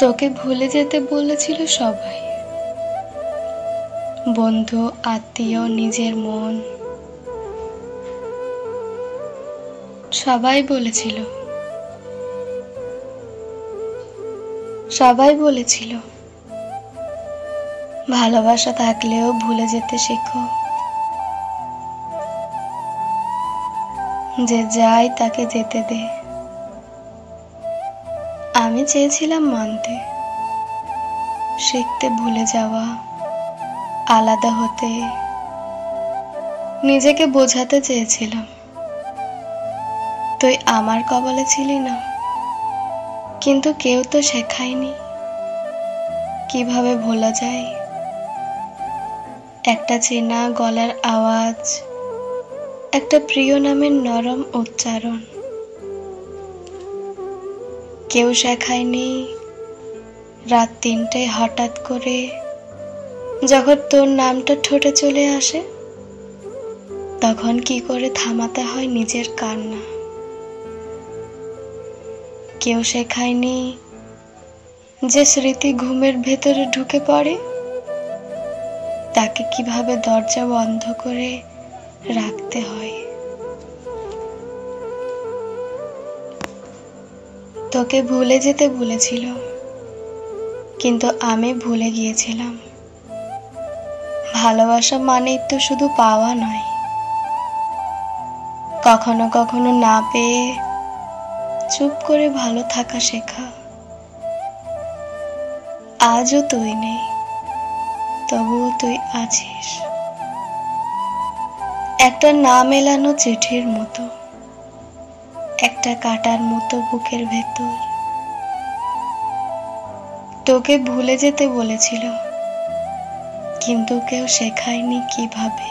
তোকে ভুলে যেতে বলেছিল সবাই, বন্ধু, আত্মীয়, নিজের মন। সবাই বলেছিল, ভালোবাসা থাকলেও ভুলে যেতে শেখো, যে যায় তাকে যেতে দে। আমি চেয়েছিলাম মানতে, শিখতে, ভুলে যাওয়া, আলাদা হতে, নিজেকে বোঝাতে চেয়েছিলাম। তুই আমার কবলে ছিলি না, কিন্তু কেউ তো শেখায়নি কিভাবে ভোলা যায়। একটা চেনা গলার আওয়াজ, একটা প্রিয় নামের নরম উচ্চারণ। কেউ শেখায়নি রাত ৩টায় হঠাৎ করে যখন তোর নামটা ঠোঁটে চলে আসে, তখন কি করে থামাতে হয় নিজের কান্না। কেউ শেখায়নি যে স্মৃতি ঘুমের ভেতরে ঢুকে পড়ে, তাকে কিভাবে দরজা বন্ধ করে রাখতে হয়। তোকে ভুলে যেতে বলেছিল, কিন্তু আমি ভুলে গিয়েছিলাম ভালোবাসা মানেই তো শুধু পাওয়া নয়, কখনো কখনো না পেয়ে চুপ করে ভালো থাকা শেখা। আজও তুই নেই, তবুও তুই আছিস, একটা না মেলানো চিঠির মতো, একটা কাটার মতো বুকের ভেতর। তোকে ভুলে যেতে বলেছিল, কিন্তু কেউ শেখায়নি কিভাবে।